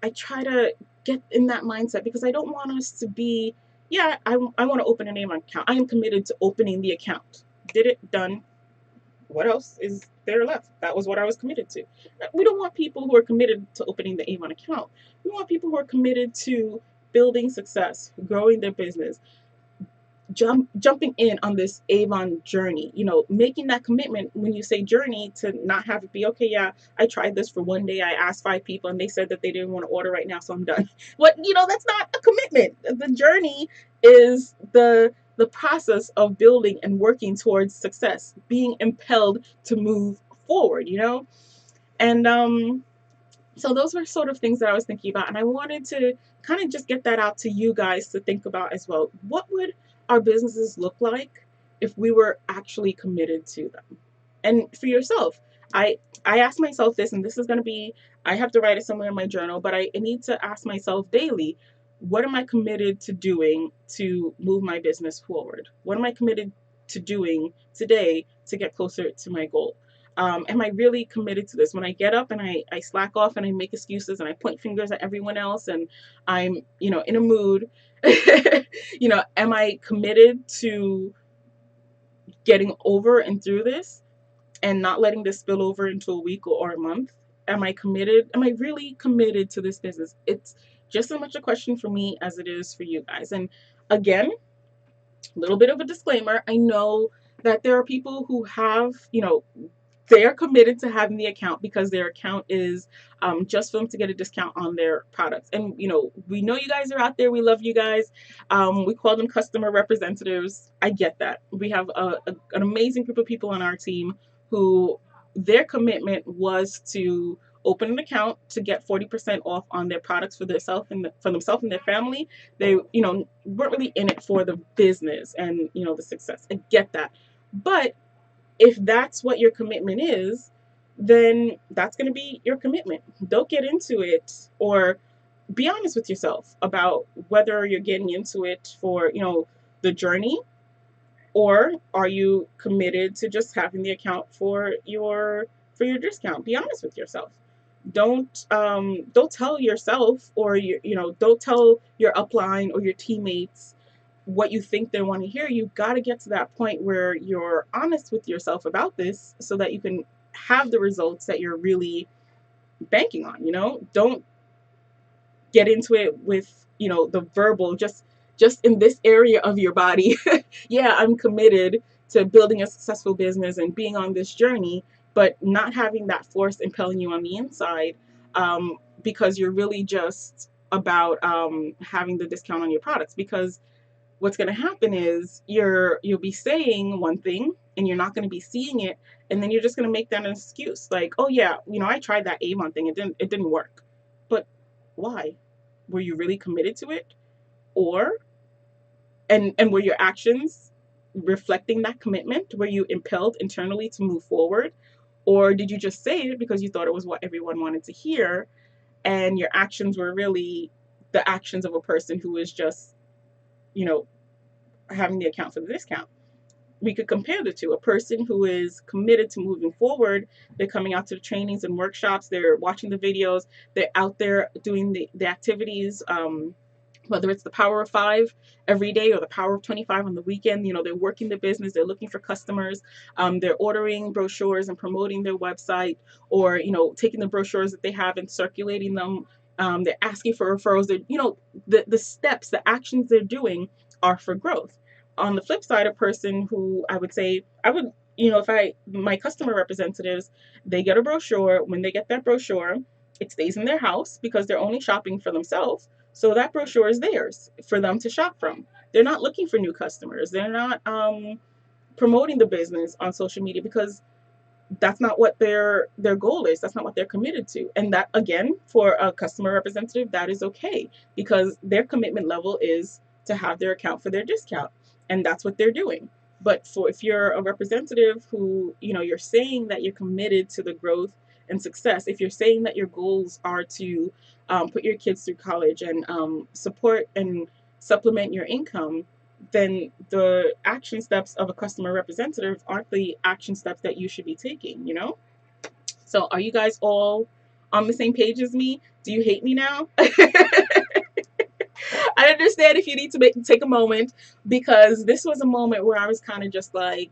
A: I try to get in that mindset, because I don't want us to be, yeah, I want to open an Avon account. I am committed to opening the account. Did it, done. What else is there left? That was what I was committed to. We don't want people who are committed to opening the Avon account. We want people who are committed to building success, growing their business, jumping in on this Avon journey, you know, making that commitment. When you say journey, to not have it be, okay, yeah, I tried this for one day, I asked 5 people and they said that they didn't want to order right now, so I'm done. What, you know, that's not a commitment. The journey is the process of building and working towards success, being impelled to move forward, you know. And so those were sort of things that I was thinking about, and I wanted to kind of just get that out to you guys to think about as well. What would our businesses look like if we were actually committed to them? And for yourself, I ask myself this, and this is going to be, I have to write it somewhere in my journal, but I need to ask myself daily, what am I committed to doing to move my business forward? What am I committed to doing today to get closer to my goal? Am I really committed to this? When I get up and I slack off and I make excuses and I point fingers at everyone else and I'm, you know, in a mood, you know, am I committed to getting over and through this and not letting this spill over into a week or a month? Am I committed? Am I really committed to this business? It's just as much a question for me as it is for you guys. And again, a little bit of a disclaimer. I know that there are people who have, you know, they are committed to having the account because their account is just for them to get a discount on their products. And we know you guys are out there. We love you guys. We call them customer representatives. I get that. We have an amazing group of people on our team who their commitment was to open an account to get 40% off on their products for themselves and their family. They weren't really in it for the business and the success. I get that, but if that's what your commitment is, then that's going to be your commitment. Don't get into it, or be honest with yourself about whether you're getting into it for, the journey, or are you committed to just having the account for your discount. Be honest with yourself. Don't tell yourself, or don't tell your upline or your teammates what you think they want to hear. You got to get to that point where you're honest with yourself about this so that you can have the results that you're really banking on. Don't get into it with the verbal, just in this area of your body. Yeah, I'm committed to building a successful business and being on this journey, but not having that force impelling you on the inside, because you're really just about having the discount on your products. Because what's going to happen is you'll be saying one thing and you're not going to be seeing it, and then you're just going to make that an excuse, like, oh yeah, I tried that Avon thing, it didn't work. But why? Were you really committed to it? Or and were your actions reflecting that commitment? Were you impelled internally to move forward? Or did you just say it because you thought it was what everyone wanted to hear, and your actions were really the actions of a person who is just, you know, having the account for the discount? We could compare the two. A person who is committed to moving forward, they're coming out to the trainings and workshops, they're watching the videos, they're out there doing the activities, whether it's the power of 5 every day or the power of 25 on the weekend. They're working the business, they're looking for customers, they're ordering brochures and promoting their website, or taking the brochures that they have and circulating them. They're asking for referrals. The steps, the actions they're doing are for growth. On the flip side, a person who I would say, if my customer representatives, they get a brochure. When they get that brochure, it stays in their house because they're only shopping for themselves. So that brochure is theirs for them to shop from. They're not looking for new customers. They're not promoting the business on social media, because that's not what their goal is. That's not what they're committed to. And that, again, for a customer representative, that is okay, because their commitment level is to have their account for their discount, and that's what they're doing. But if you're a representative who, you're saying that you're committed to the growth and success, if you're saying that your goals are to put your kids through college and support and supplement your income, then the action steps of a customer representative aren't the action steps that you should be taking. So are you guys all on the same page as me? Do you hate me now? I understand if you need to take a moment, because this was a moment where I was kind of just like,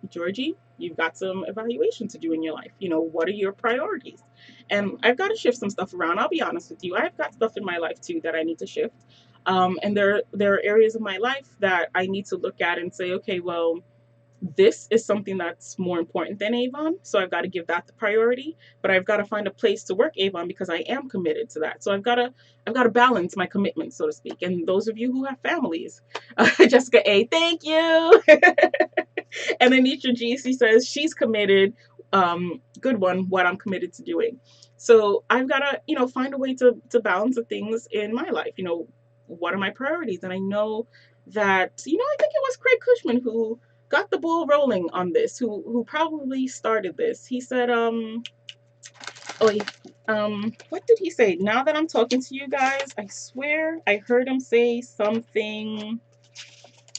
A: Georgie, you've got some evaluation to do in your life. What are your priorities? And I've got to shift some stuff around. I'll be honest with you. I've got stuff in my life too that I need to shift. And there are areas of my life that I need to look at and say, okay, well, this is something that's more important than Avon, so I've got to give that the priority. But I've got to find a place to work Avon because I am committed to that. So I've got to balance my commitment, so to speak. And those of you who have families, Jessica A, thank you. And Anisha G, she says she's committed. Good one. What I'm committed to doing. So I've got to find a way to balance the things in my life. What are my priorities? And I know that I think it was Craig Cushman who got the ball rolling on this, who probably started this. He said, what did he say? Now that I'm talking to you guys, I swear I heard him say something.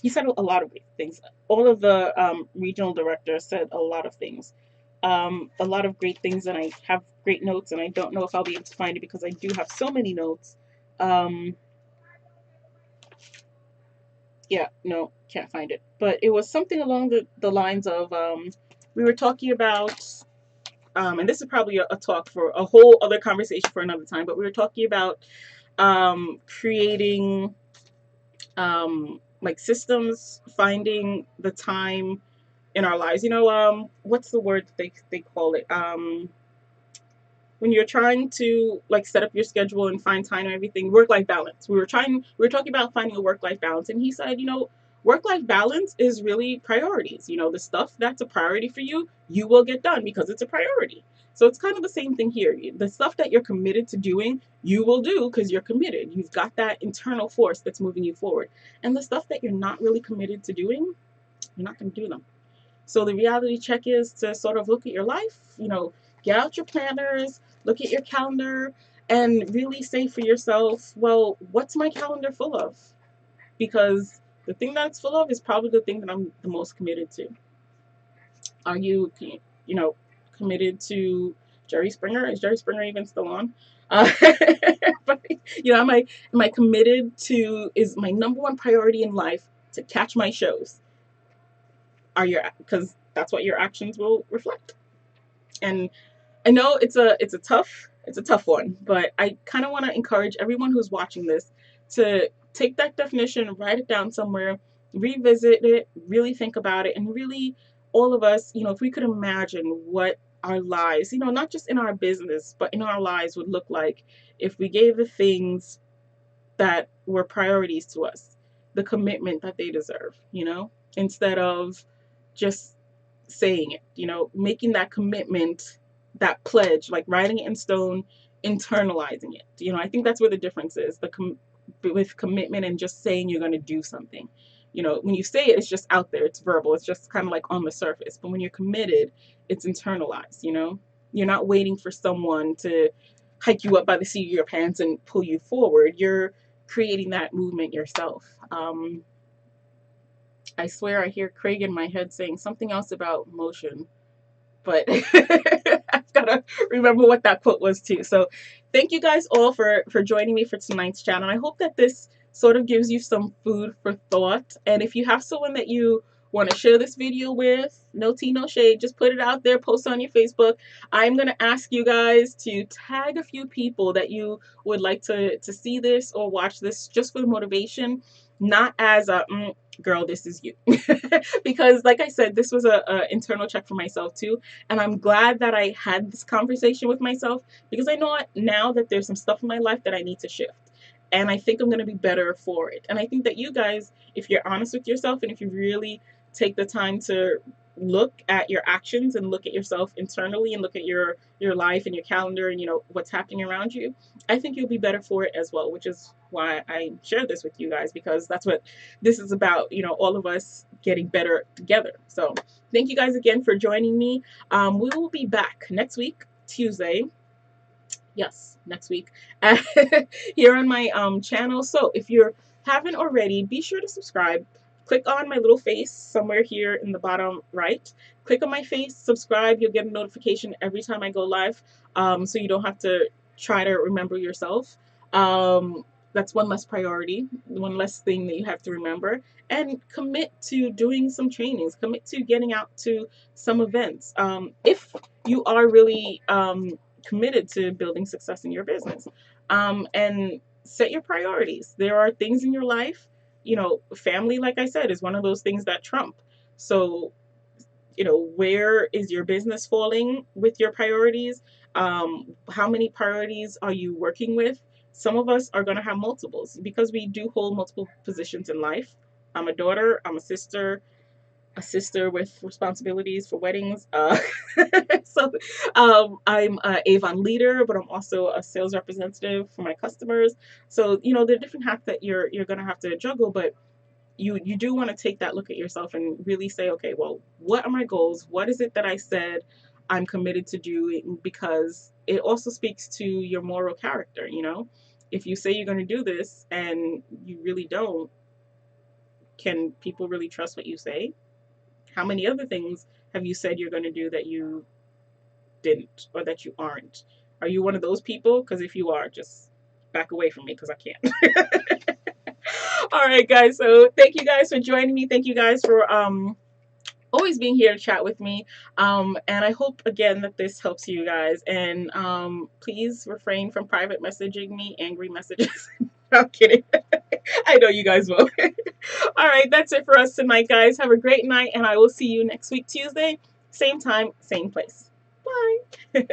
A: He said a lot of great things. All of the regional directors said a lot of things. A lot of great things, and I have great notes, and I don't know if I'll be able to find it because I do have so many notes. Yeah, no, can't find it. But it was something along the lines of, we were talking about, and this is probably a talk for a whole other conversation for another time, but we were talking about creating like systems, finding the time in our lives. You know, what's the word that they call it? When you're trying to like set up your schedule and find time and everything, work life balance. We were talking about finding a work life balance, and he said, you know, work life balance is really priorities. You know, the stuff that's a priority for you, you will get done because it's a priority. So it's kind of the same thing here. The stuff that you're committed to doing, you will do because you're committed. You've got that internal force that's moving you forward. And the stuff that you're not really committed to doing, you're not going to do them. So the reality check is to sort of look at your life, you know, get out your planners, look at your calendar, and really say for yourself, well, what's my calendar full of? Because the thing that it's full of is probably the thing that I'm the most committed to. Are you, you know, committed to Jerry Springer? Is Jerry Springer even still on? Uh, but, you know, am I committed to, is my number one priority in life to catch my shows? Are your, because that's what your actions will reflect. And I know it's a tough one, but I kind of want to encourage everyone who's watching this to take that definition, write it down somewhere, revisit it, really think about it, and really all of us, you know, if we could imagine what our lives, you know, not just in our business, but in our lives would look like if we gave the things that were priorities to us the commitment that they deserve, you know, instead of just saying it, you know, making that commitment, that pledge, like writing it in stone, internalizing it. You know, I think that's where the difference is. With commitment and just saying you're going to do something. You know, when you say it, it's just out there, it's verbal, it's just kind of like on the surface. But when you're committed, it's internalized, you know? You're not waiting for someone to hike you up by the seat of your pants and pull you forward. You're creating that movement yourself. I swear I hear Craig in my head saying something else about motion, but I've got to remember what that quote was too. So thank you guys all for joining me for tonight's channel. I hope that this sort of gives you some food for thought. And if you have someone that you want to share this video with, no tea, no shade, just put it out there, post on your Facebook. I'm going to ask you guys to tag a few people that you would like to see this or watch this just for motivation, not as a girl, this is you. Because like I said, this was a internal check for myself too. And I'm glad that I had this conversation with myself because I know now that there's some stuff in my life that I need to shift. And I think I'm going to be better for it. And I think that you guys, if you're honest with yourself and if you really take the time to look at your actions and look at yourself internally and look at your life and your calendar and, you know, what's happening around you, I think you'll be better for it as well, which is why I share this with you guys, because that's what this is about, you know, all of us getting better together. So thank you guys again for joining me. We will be back next week, Tuesday. Yes, next week here on my channel. So if you haven't already, be sure to subscribe. Click on my little face somewhere here in the bottom right. Click on my face, subscribe. You'll get a notification every time I go live, so you don't have to try to remember yourself. That's one less priority, one less thing that you have to remember. And commit to doing some trainings. Commit to getting out to some events. If you are really committed to building success in your business, and set your priorities. There are things in your life, you know, family, like I said, is one of those things that trump. So, you know, where is your business falling with your priorities? How many priorities are you working with? Some of us are going to have multiples because we do hold multiple positions in life. I'm a daughter, I'm a sister with responsibilities for weddings. So I'm a Avon leader, but I'm also a sales representative for my customers. So, you know, there are different hats that you're going to have to juggle, but you do want to take that look at yourself and really say, okay, well, what are my goals? What is it that I said I'm committed to doing? Because it also speaks to your moral character, you know? If you say you're going to do this and you really don't, can people really trust what you say? How many other things have you said you're going to do that you didn't or that you aren't? Are you one of those people? Because if you are, just back away from me because I can't. All right, guys. So thank you guys for joining me. Thank you guys for always being here to chat with me. And I hope again that this helps you guys. And please refrain from private messaging me angry messages. I'm kidding. I know you guys will. All right, that's it for us tonight, guys. Have a great night, and I will see you next week, Tuesday. Same time, same place. Bye.